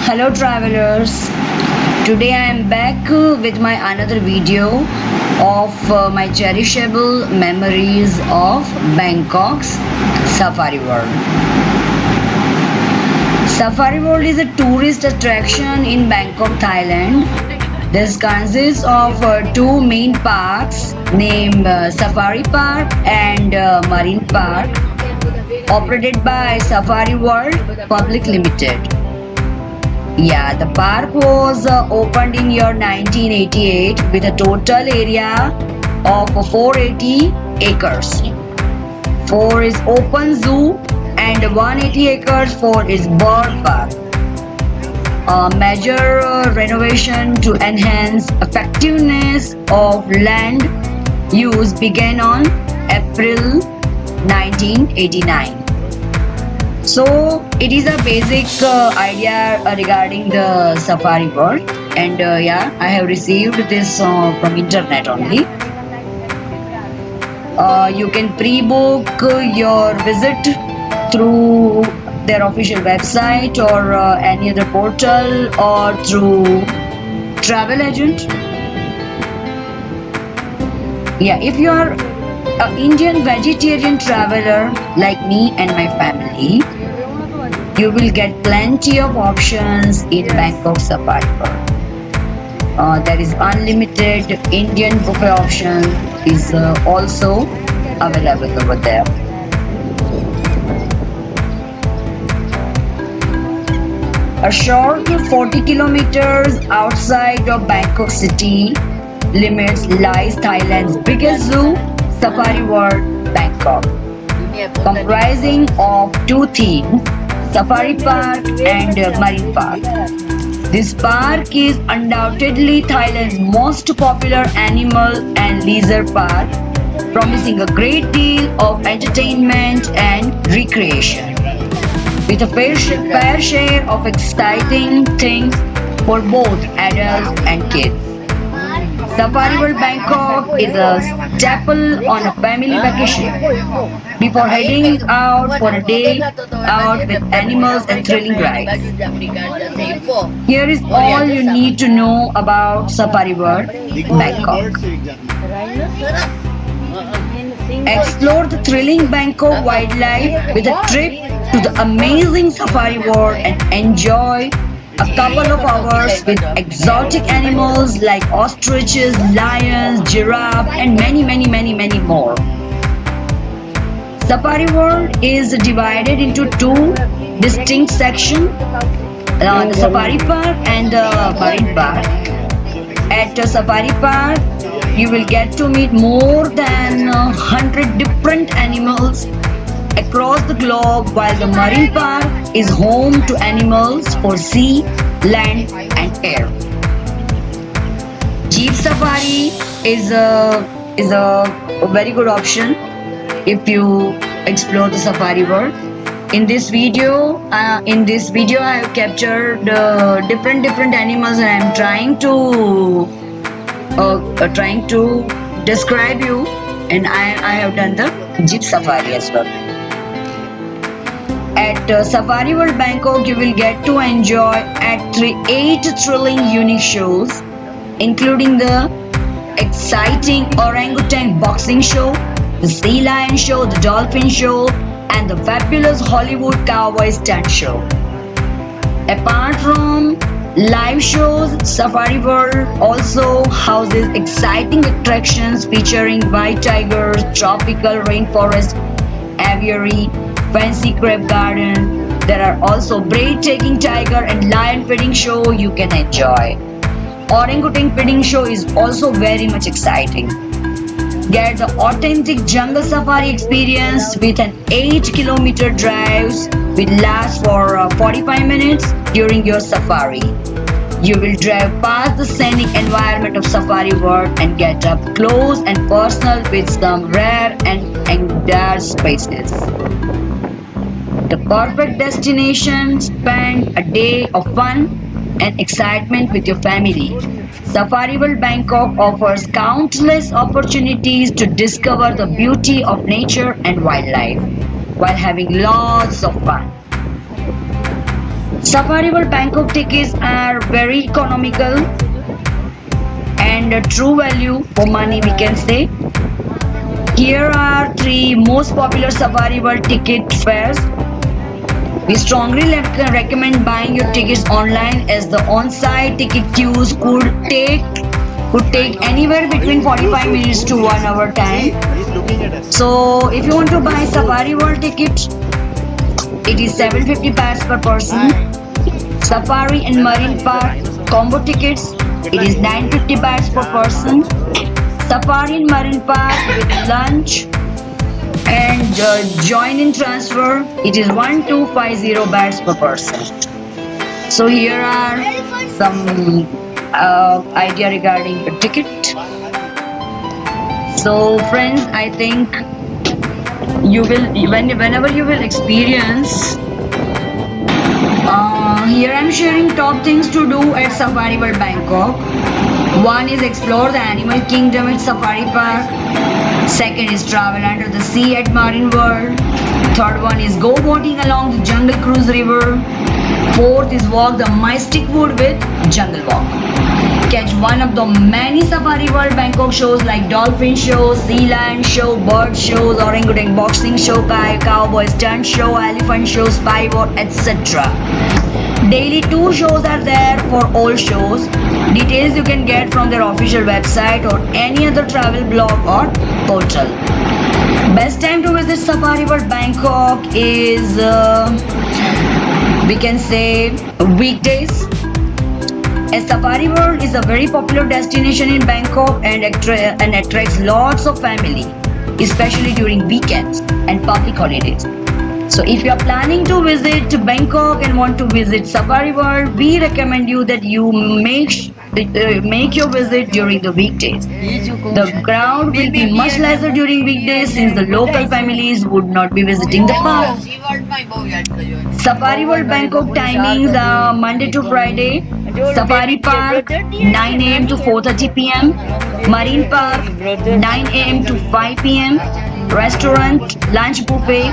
Hello travelers. Today I am back with my another video of my cherishable memories of Bangkok's Safari World. Safari World is a tourist attraction in Bangkok, Thailand. This consists of two main parks named Safari Park and Marine Park, operated by Safari World Public Limited. Yeah, the park was opened in year 1988 with a total area of 480 acres. 4 is open zoo and 180 acres for its bird park. A major renovation to enhance effectiveness of land use began on April 1989. So it is a basic idea regarding the Safari World, and yeah, I have received this from internet only. You can pre-book your visit through their official website or any other portal or through travel agent. Yeah, if you are an Indian vegetarian traveler like me and my family, you will get plenty of options in Bangkok Safari World. There is unlimited Indian buffet option is also available over there. A short 40 kilometers outside of Bangkok city limits lies Thailand's biggest zoo, Safari World Bangkok, comprising of two themes, Safari Park and Marine Park. This park is undoubtedly Thailand's most popular animal and leisure park, promising a great deal of entertainment and recreation, with a fair share of exciting things for both adults and kids. Safari World Bangkok is a staple on a family vacation. Before heading out for a day out with animals and thrilling rides, here is all you need to know about Safari World Bangkok. Explore the thrilling Bangkok wildlife with a trip to the amazing Safari World and enjoy a couple of hours with exotic animals like ostriches, lions, giraffe, and many more. Safari World is divided into two distinct sections, the Safari Park and the Marine Park. At Safari Park, you will get to meet more than 100 different animals across the globe, while the Marine Park is home to animals for sea, land and air. Jeep Safari is a very good option if you explore the Safari World. In this video I have captured different animals, and I am trying to describe you, and I have done the Jeep Safari as well. At Safari World Bangkok, you will get to enjoy 8 thrilling unique shows, including the exciting orangutan boxing show, the sea lion show, the dolphin show, and the fabulous Hollywood cowboy stunt show. Apart from live shows, Safari World also houses exciting attractions featuring white tigers, tropical rainforest aviary, fancy crab garden. There are also breathtaking tiger and lion feeding show you can enjoy. Orangutan feeding show is also very much exciting. Get the authentic jungle safari experience with an 8-kilometer drives which lasts for 45 minutes during your safari. You will drive past the scenic environment of Safari World and get up close and personal with some rare and endangered species. The perfect destination, spend a day of fun and excitement with your family. Safari World Bangkok offers countless opportunities to discover the beauty of nature and wildlife while having lots of fun. Safari World Bangkok tickets are very economical and a true value for money, we can say. Here are 3 most popular Safari World ticket fares. We strongly recommend buying your tickets online as the on-site ticket queues could take anywhere between 45 minutes to 1 hour time. So if you want to buy Safari World ticket, it is 750 bahts per person. Safari and Marine Park combo tickets, it is 950 bahts per person. Safari and Marine Park with lunch and join-in transfer, it is 1250 bahts per person. So here are some idea regarding the ticket. So friends, I think you will whenever you will experience. Here I am sharing top things to do at Safari World Bangkok. One is explore the animal kingdom at Safari Park. Second is travel under the sea at Marine World. Third one is go boating along the Jungle Cruise River. Fourth is walk the Mystic Wood with Jungle Walk. Catch one of the many Safari World Bangkok shows like dolphin show, sea lion show, bird shows, orangutan boxing show, cowboy stunt show, elephant show, spy boat, etc. Daily 2 shows are there for all shows. Details you can get from their official website or any other travel blog or portal. Best time to visit Safari World Bangkok is we can say weekdays. As Safari World is a very popular destination in Bangkok and attracts lots of family, especially during weekends and public holidays. So if you are planning to visit Bangkok and want to visit Safari World, we recommend you that you make your visit during the weekdays. The crowd will be much lesser during weekdays since the local families would not be visiting the park. Safari World Bangkok timings are Monday to Friday. Safari Park 9 a.m. to 4:30 p.m. Marine Park 9 a.m. to 5 p.m. Restaurant lunch buffet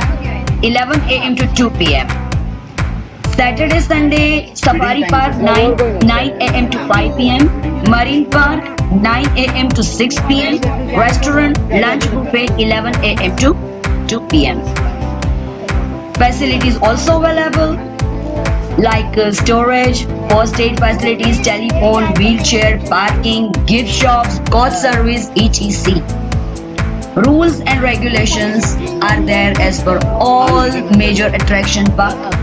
11 a.m. to 2 p.m. Saturday, Sunday, Safari Park 9 a.m. to 5 p.m. Marine Park 9 a.m. to 6 p.m. Restaurant lunch buffet 11 a.m. to 2 p.m. Facilities also available like storage, first aid facilities, telephone, wheelchair, parking, gift shops, coach service, etc. Rules and regulations are there as per all major attraction parks.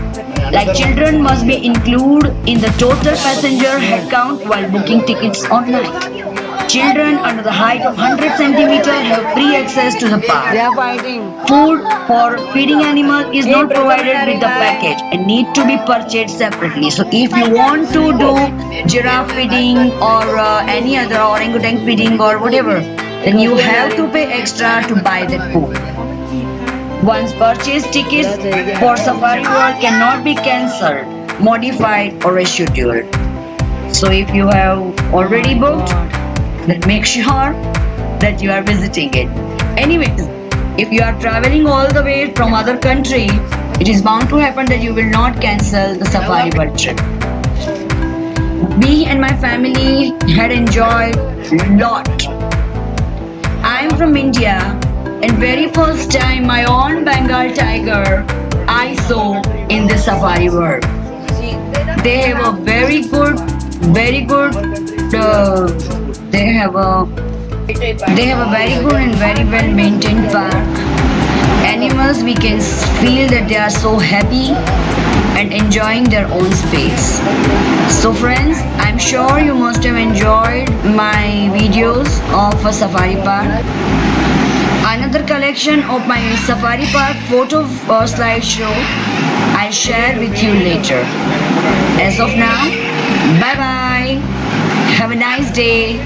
Like children must be included in the total passenger head count while booking tickets online. Children under the height of 100 cm have free access to the park. Food for feeding animal is not provided with the package and need to be purchased separately. So if you want to do giraffe feeding or any other orangutan feeding or whatever, then you have to pay extra to buy that food. Once purchased, tickets for Safari World cannot be cancelled, modified or rescheduled. So if you have already booked, then make sure that you are visiting it. Anyways, if you are traveling all the way from other country, it is bound to happen that you will not cancel the Safari World trip. Me and my family had enjoyed a lot. I am from India and very first time my own Bengal tiger I saw in the Safari World. They have a very good, they have a very good and very well maintained park. Animals, we can feel that they are so happy and enjoying their own space. So friends, I'm sure you must have enjoyed my videos of a safari park. Another collection of my safari park photo slideshow I'll share with you later. As of now, bye bye. Have a nice day.